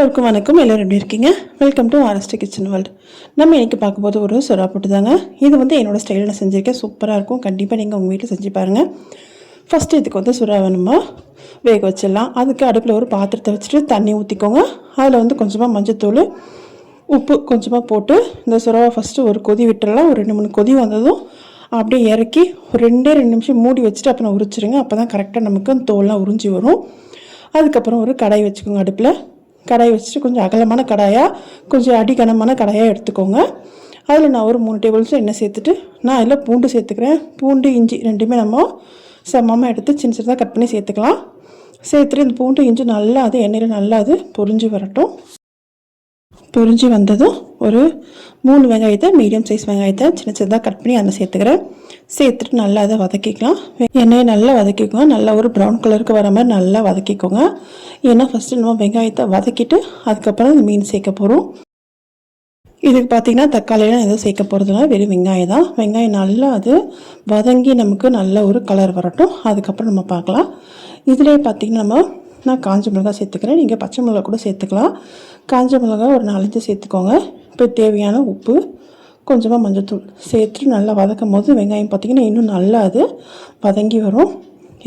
எல்லோருக்கும் வணக்கம். எல்லோரும் எப்படி இருக்கீங்க? Welcome to RST kitchen world. நம்ம இன்றைக்கி பார்க்கும்போது ஒரு சுறா புட்டு தாங்க. இது வந்து என்னோடய ஸ்டைலில் செஞ்சுருக்கேன். சூப்பராக இருக்கும். கண்டிப்பாக நீங்கள் உங்கள் வீட்டில் செஞ்சு பாருங்கள். ஃபஸ்ட்டு இதுக்கு வந்து சுறா வேணுமா வேக வச்சிடலாம். அதுக்கு அடுப்பில் ஒரு பாத்திரத்தை வச்சுட்டு தண்ணி ஊற்றிக்கோங்க. அதில் வந்து கொஞ்சமாக மஞ்சத்தூள், உப்பு கொஞ்சமாக போட்டு இந்த சுறாவை ஃபஸ்ட்டு ஒரு கொதி விட்டுடலாம். ஒரு 2-3 கொதி வந்ததும் அப்படியே இறக்கி ஒரு 2 நிமிஷம் மூடி வச்சுட்டு அப்புறம் உரிச்சிருங்க. அப்போ தான் கரெக்டாக நமக்கு தோல்லாம் உறிஞ்சி வரும். அதுக்கப்புறம் ஒரு கடாய் வச்சுக்கோங்க. அடுப்பில் கடாய் வச்சுட்டு கொஞ்சம் அகலமான கடாயாக, கொஞ்சம் அடிகனமான கடாயாக எடுத்துக்கோங்க. அதில் நான் ஒரு 3 டேபிள் ஸ்பூன் எண்ணெய் சேர்த்துட்டு நான் அதில் பூண்டு சேர்த்துக்கிறேன். பூண்டு இஞ்சி ரெண்டுமே நம்ம சமமாக எடுத்து சின்ன சின்னதாக கட் பண்ணி சேர்த்துக்கலாம். சேர்த்துட்டு இந்த பூண்டு இஞ்சி நல்லா அது எண்ணெயில் நல்லா அது பொரிஞ்சு வரட்டும். பொரிஞ்சு வந்ததும் ஒரு 3 வெங்காயத்தை, மீடியம் சைஸ் வெங்காயத்தை சின்ன சின்னதாக கட் பண்ணி அதில் சேர்த்துக்கிறேன். சேர்த்துட்டு நல்லா அதை வதக்கிக்கலாம். எண்ணெயை நல்லா வதக்கிக்கோங்க. நல்லா ஒரு ப்ரௌன் கலருக்கு வர மாதிரி நல்லா வதக்கிக்கோங்க. ஏன்னா ஃபஸ்ட்டு நம்ம வெங்காயத்தை வதக்கிட்டு அதுக்கப்புறம் இந்த மீன் சேர்க்க போகிறோம். இதுக்கு பார்த்திங்கன்னா தக்காளியெலாம் எதுவும் சேர்க்க போகிறதுனால வெறும் வெங்காயம் தான். வெங்காயம் நல்லா அது வதங்கி நமக்கு நல்ல ஒரு கலர் வரட்டும். அதுக்கப்புறம் நம்ம பார்க்கலாம். இதிலே பார்த்திங்கன்னா நான் காஞ்ச மிளகாய் சேர்த்துக்கிறேன். நீங்கள் பச்சை மிளகாய் கூட சேர்த்துக்கலாம். காஞ்ச மிளகாய் ஒரு 4-5 சேர்த்துக்கோங்க. இப்போ தேவையான உப்பு, கொஞ்சமாக மஞ்சத்தூள் சேர்த்துட்டு நல்லா வதக்கும் போது வெங்காயம் பார்த்திங்கன்னா இன்னும் நல்லா அது வதங்கி வரும்.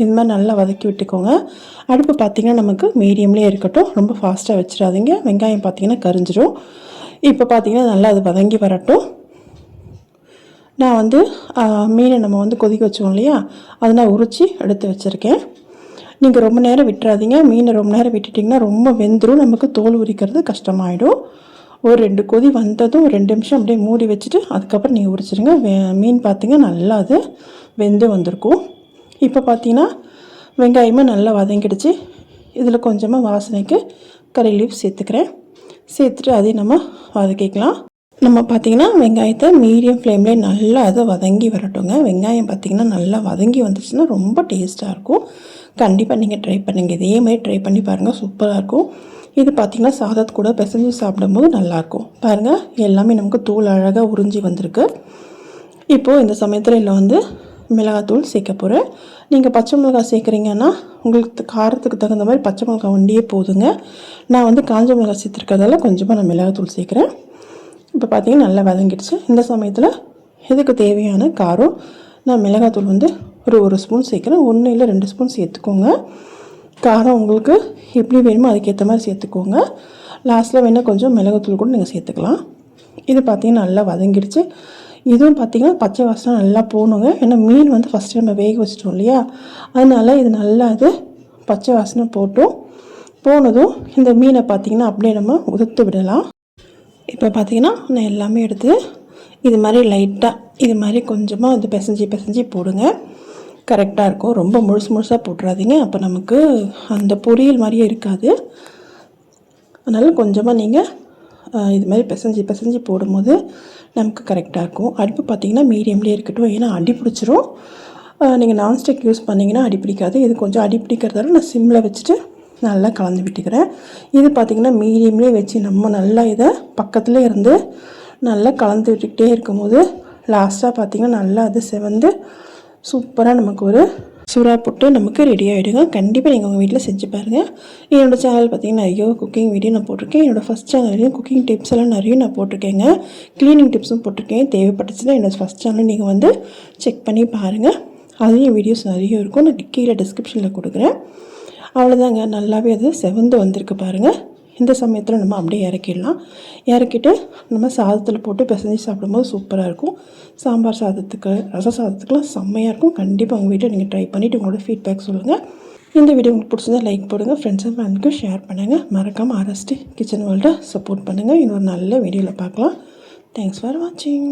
இது மாதிரி நல்லா வதக்கி விட்டுக்கோங்க. அடுப்பு பார்த்திங்கன்னா நமக்கு மீடியம்லேயே இருக்கட்டும். ரொம்ப ஃபாஸ்ட்டாக வச்சிடாதீங்க. வெங்காயம் பார்த்திங்கன்னா கரிஞ்சிடும். இப்போ பார்த்திங்கன்னா நல்லா அது வதங்கி வரட்டும். நான் வந்து மீனை நம்ம வந்து கொதிக்க வச்சோம் இல்லையா, அதை நான் உரித்து எடுத்து வச்சுருக்கேன். நீங்கள் ரொம்ப நேரம் விட்டுறாதீங்க. மீனை ரொம்ப நேரம் விட்டுட்டிங்கன்னா ரொம்ப வெந்துடும். நமக்கு தோல் உரிக்கிறது கஷ்டமாயிடும். ஒரு 2 கொதி வந்ததும் 2 நிமிஷம் அப்படியே மூடி வச்சுட்டு அதுக்கப்புறம் நீங்கள் உரிச்சிடுங்க. மீன் பார்த்திங்கன்னா நல்லா அது வெந்து வந்திருக்கும். இப்போ பார்த்திங்கன்னா வெங்காயமே நல்லா வதங்கிடுச்சு. இதில் கொஞ்சமாக வாசனைக்கு கறி லீஃப் சேர்த்துக்கிறேன். சேர்த்துட்டு அதையும் நம்ம வதக்கிக்கலாம். நம்ம பார்த்திங்கன்னா வெங்காயத்தை மீடியம் ஃப்ளேம்லேயே நல்லா அதை வதங்கி வரட்டுங்க. வெங்காயம் பார்த்திங்கன்னா நல்லா வதங்கி வந்துச்சுன்னா ரொம்ப டேஸ்ட்டாக இருக்கும். கண்டிப்பாக நீங்கள் ட்ரை பண்ணுங்கள். இதே மாதிரி ட்ரை பண்ணி பாருங்கள். சூப்பராக இருக்கும். இது பார்த்திங்கன்னா சாதத்து கூட பிசைஞ்சு சாப்பிடும்போது நல்லாயிருக்கும். பாருங்கள், எல்லாமே நமக்கு தூள் அழகாக உறிஞ்சி வந்திருக்கு. இப்போது இந்த சமயத்தில் இல்லை வந்து மிளகாத்தூள் சேர்க்க போகிறேன். நீங்கள் பச்சை மிளகாய் சேர்க்குறீங்கன்னா உங்களுக்கு காரத்துக்கு தகுந்த மாதிரி பச்சை மிளகாய் வண்டியே போதுங்க. நான் வந்து காஞ்ச மிளகாய் சேர்த்துருக்கிறதால கொஞ்சமாக நான் மிளகாத்தூள் சேர்க்குறேன். இப்போ பார்த்திங்கன்னா நல்லா வதங்கிடுச்சு. இந்த சமயத்தில் இதுக்கு தேவையான காரம் நான் மிளகாத்தூள் வந்து ஒரு ஸ்பூன் சேர்க்குறேன். 1 இல்லை 2 ஸ்பூன் சேர்த்துக்கோங்க. காரம் உங்களுக்கு எப்படி வேணுமோ அதுக்கேற்ற மாதிரி சேர்த்துக்கோங்க. லாஸ்ட்டில் வேணால் கொஞ்சம் மிளகாத்தூள் கூட நீங்கள் சேர்த்துக்கலாம். இது பார்த்திங்கன்னா நல்லா வதங்கிடுச்சு. இதுவும் பார்த்திங்கன்னா பச்சை வாசனை நல்லா போகணுங்க. ஏன்னா மீன் வந்து ஃபஸ்ட்டு நம்ம வேக வச்சிட்டோம் இல்லையா, அதனால் இது நல்லா அது பச்சை வாசனை போனதும் இந்த மீனை பார்த்திங்கன்னா அப்படியே நம்ம உதுத்து விடலாம். இப்போ பார்த்திங்கன்னா நான் எல்லாமே எடுத்து இது மாதிரி லைட்டாக இது மாதிரி கொஞ்சமாக அது பிசைஞ்சு போடுங்க. கரெக்டாக இருக்கும். ரொம்ப முழுசாக போட்டுறாதீங்க. அப்போ நமக்கு அந்த பொரியல் மாதிரியே இருக்காது. அதனால் கொஞ்சமாக நீங்கள் இது மாதிரி பிசைஞ்சு போடும்போது நமக்கு கரெக்டாக இருக்கும். அடுப்பு பார்த்திங்கன்னா மீடியம்லேயே இருக்கட்டும். ஏன்னா அடி பிடிச்சிரும். நீங்கள் நான்ஸ்டிக் யூஸ் பண்ணிங்கன்னா அடி பிடிக்காது. இது கொஞ்சம் அடி பிடிக்கிறதால நான் சிம்மில் வச்சுட்டு நல்லா கலந்து விட்டுக்கிறேன். இது பார்த்திங்கன்னா மீடியம்லேயே வச்சு நம்ம நல்லா இதை பக்கத்துலேயே இருந்து நல்லா கலந்து விட்டுக்கிட்டே இருக்கும்போது லாஸ்ட்டாக பார்த்திங்கன்னா நல்லா அது செவந்து சூப்பராக நமக்கு ஒரு சுறா புட்டு நமக்கு ரெடி ஆகிடுங்க. கண்டிப்பாக நீங்கள் உங்கள் வீட்டில் செஞ்சு பாருங்கள். என்னோடய சேனல் பார்த்திங்கன்னா நிறைய குக்கிங் வீடியோ நான் போட்டிருக்கேன். என்னோடய ஃபஸ்ட் சேனல்லையும் குக்கிங் டிப்ஸ் எல்லாம் நிறைய நான் போட்டிருக்கேங்க. க்ளீனிங் டிப்ஸும் போட்டிருக்கேன். தேவைப்பட்டுச்சுன்னா என்னோடய ஃபஸ்ட் சேனல் நீங்கள் வந்து செக் பண்ணி பாருங்கள். அதுலேயும் வீடியோஸ் நிறைய இருக்கும். நான் கீழே டிஸ்கிரிப்ஷனில் கொடுக்குறேன். அவ்வளோதாங்க. நல்லாவே அது செவந்து வந்திருக்கு பாருங்கள். இந்த சமயத்தில் நம்ம அப்படியே இறக்கிட்டு நம்ம சாதத்தில் போட்டு பிசைஞ்சு சாப்பிடும்போது சூப்பராக இருக்கும். சாம்பார் சாதத்துக்கு, ரச சாதத்துக்குலாம் செம்மையாக இருக்கும். கண்டிப்பாக உங்கள் வீட்டில் நீங்கள் ட்ரை பண்ணிவிட்டு உங்களோட ஃபீட்பேக் சொல்லுங்கள். இந்த வீடியோ உங்களுக்கு பிடிச்சதா லைக் போடுங்க. ஃப்ரெண்ட்ஸ் அண்ட் ஃபேமிலிக்கு ஷேர் பண்ணுங்கள். மறக்காமல் ஆர்எஸ்டி கிச்சன் வேர்ல்டை சப்போர்ட் பண்ணுங்கள். இன்னொரு நல்ல வீடியோவில் பார்க்கலாம். தேங்க்ஸ் ஃபார் வாட்சிங்.